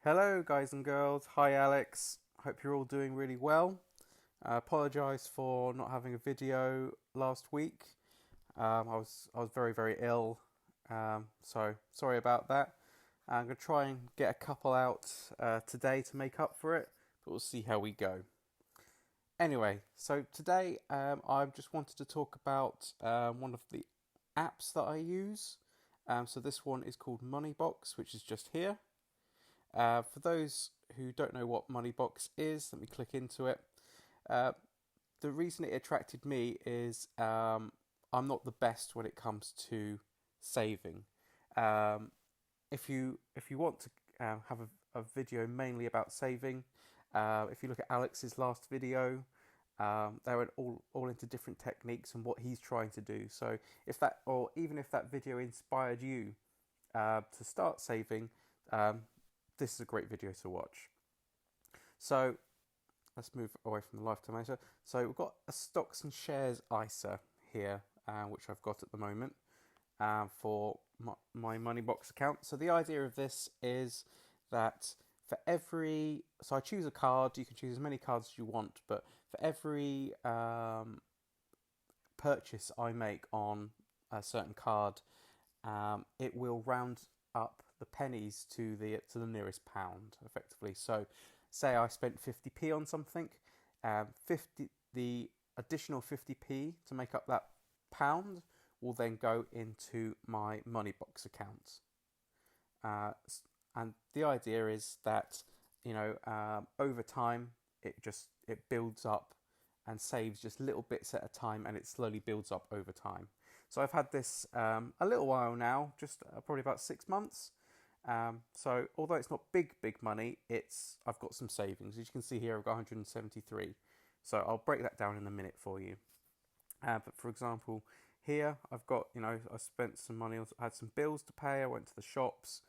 Hello, guys and girls. Hi, Alex. Hope you're all doing really well. I apologise for not having a video last week. I was very ill, so sorry about that. I'm gonna try and get a couple out today to make up for it, but we'll see how we go. Anyway, so today I just wanted to talk about one of the apps that I use. So this one is called Moneybox, which is just here. For those who don't know what Moneybox is, let me click into it. Uh, the reason it attracted me is I'm not the best when it comes to saving. Um, if you want to have a video mainly about saving, if you look at Alex's last video, they went all into different techniques and what he's trying to do. So if that, or even if that video inspired you to start saving, this is a great video to watch. So let's move away from the lifetime manager. So we've got a stocks and shares ISA here, which I've got at the moment for my Moneybox account. So the idea of this is that for every, so I choose a card. You can choose as many cards as you want, but for every purchase I make on a certain card, it will round up the pennies to the nearest pound, effectively. So, say I spent 50p on something, 50 the additional 50p to make up that pound will then go into my Moneybox account. And the idea is that over time it builds up and saves just little bits at a time, and it slowly builds up over time. So I've had this a little while now, just probably about 6 months. So although it's not big money, I've got some savings. As you can see here, I've got 173. So I'll break that down in a minute for you. But for example, here I've got, I spent some money, I had some bills to pay, I went to the shops.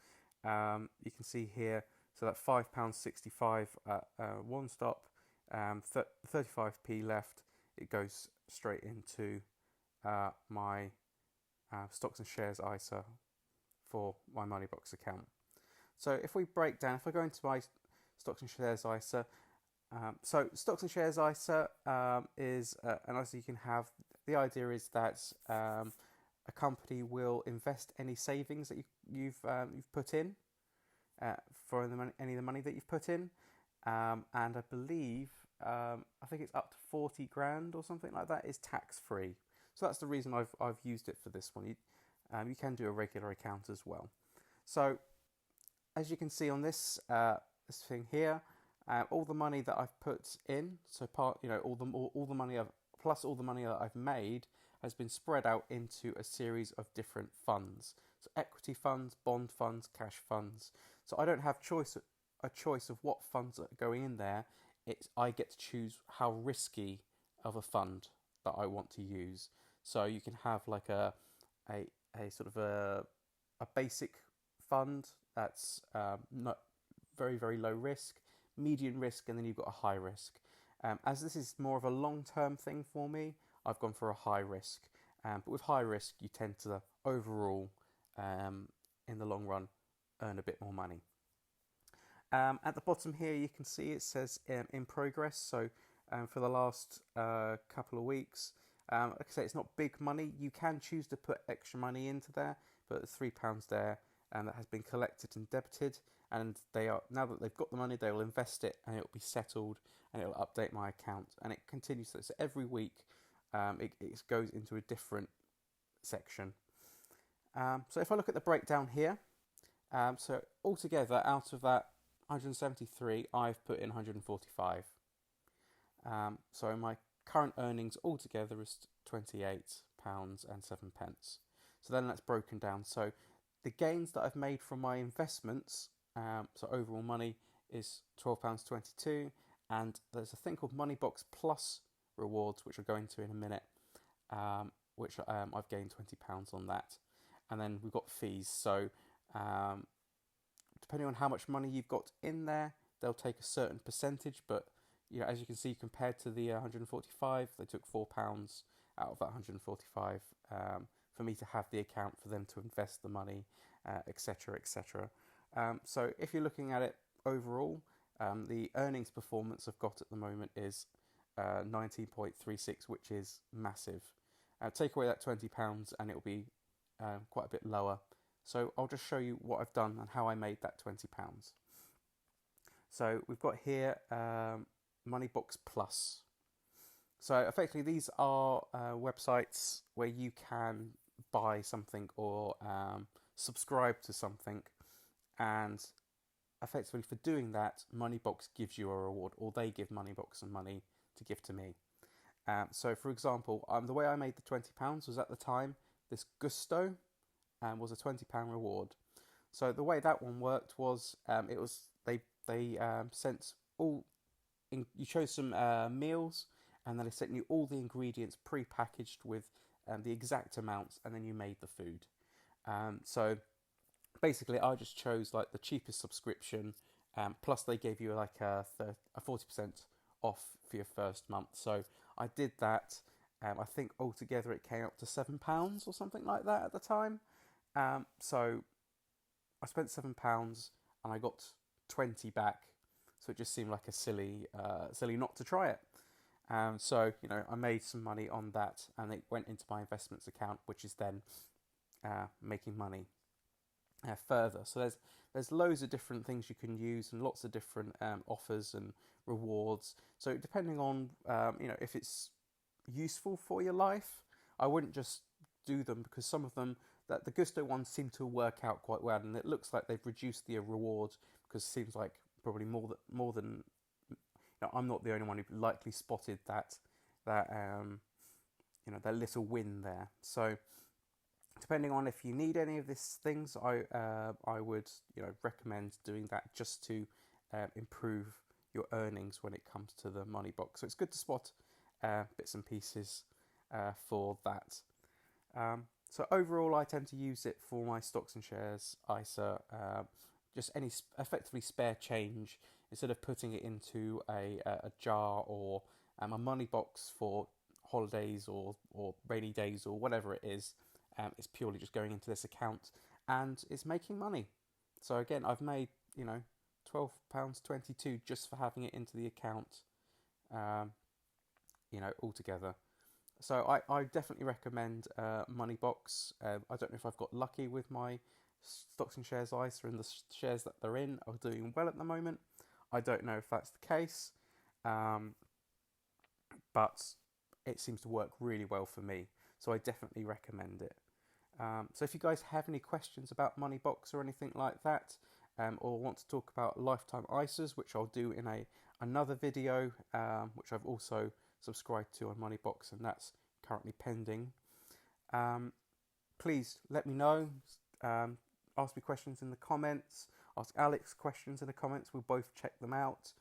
You can see here, so that £5.65 at one stop, 35p left, it goes straight into my stocks and shares ISA for my Moneybox account. So if we break down, if I go into my stocks and shares ISA, so stocks and shares ISA is an ISA you can have. The idea is that a company will invest any savings that you've put in for any of the money that you've put in, and I believe I think it's up to 40 grand or something like that is tax free. So that's the reason I've used it for this one. You can do a regular account as well. So as you can see on this thing here, all the money that I've put in, so all the money plus all the money that I've made has been spread out into a series of different funds. So equity funds, bond funds, cash funds. So I don't have a choice of what funds are going in there. I get to choose how risky of a fund that I want to use. So you can have like a sort of a basic fund that's not very low risk, medium risk, and then you've got a high risk. As this is more of a long-term thing for me, I've gone for a high risk. But with high risk, you tend to overall, in the long run, earn a bit more money. At the bottom here, you can see it says in progress. So for the last couple of weeks, like I say, it's not big money. You can choose to put extra money into there, but there's £3 there, and that has been collected and debited. And they are, now that they've got the money, they will invest it, and it will be settled, and it will update my account, and it continues. So every week, it goes into a different section. So if I look at the breakdown here, so altogether out of that 173, I've put in 145. So my current earnings altogether is £28.07. So then that's broken down. So the gains that I've made from my investments, so overall money is £12.22, and there's a thing called Moneybox Plus rewards, which I'll go into in a minute, which I've gained £20 on that. And then we've got fees. So depending on how much money you've got in there, they'll take a certain percentage, but as you can see, compared to the 145, they took £4 out of that 145 for me to have the account, for them to invest the money, etc., etc. So if you're looking at it, overall, the earnings performance I've got at the moment is 19.36, which is massive. Take away that £20 and it'll be quite a bit lower. So I'll just show you what I've done and how I made that £20. So we've got here Moneybox Plus. So effectively these are websites where you can buy something or subscribe to something, and effectively for doing that, Moneybox gives you a reward, or they give Moneybox some money to give to me. So for example, the way I made the £20 was, at the time, this Gusto was a £20 reward. So the way that one worked was, it was they sent all you chose some meals, and then they sent you all the ingredients pre-packaged with the exact amounts, and then you made the food. So basically I just chose like the cheapest subscription, plus they gave you like a 40% off for your first month. So I did that. I think altogether it came up to £7 or something like that at the time. So I spent £7 and I got 20 back. So it just seemed like a silly not to try it. So I made some money on that, and it went into my investments account, which is then making money further. So there's loads of different things you can use, and lots of different offers and rewards. So depending on if it's useful for your life, I wouldn't just do them, because some of them, that the Gusto ones seem to work out quite well, and it looks like they've reduced the reward, because it seems like probably more than I'm not the only one who likely spotted that little win there. So depending on if you need any of these things, I would recommend doing that, just to improve your earnings when it comes to the money box. So it's good to spot bits and pieces for that. So overall, I tend to use it for my stocks and shares, ISA, just any effectively spare change, instead of putting it into a jar or a money box for holidays or rainy days or whatever it is. It's purely just going into this account, and it's making money. So again, I've made £12.22 just for having it into the account, altogether. So I definitely recommend Moneybox. I don't know if I've got lucky with my stocks and shares ISA, and the shares that they're in are doing well at the moment. I don't know if that's the case, but it seems to work really well for me. So I definitely recommend it. So if you guys have any questions about Moneybox or anything like that, or want to talk about lifetime ISAs, which I'll do in another video, which I've also subscribed to on Moneybox, and that's currently pending. Please let me know. Ask me questions in the comments. Ask Alex questions in the comments. We'll both check them out.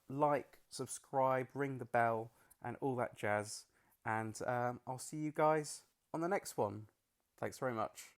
Like, subscribe, ring the bell, and all that jazz. And I'll see you guys on the next one. Thanks very much.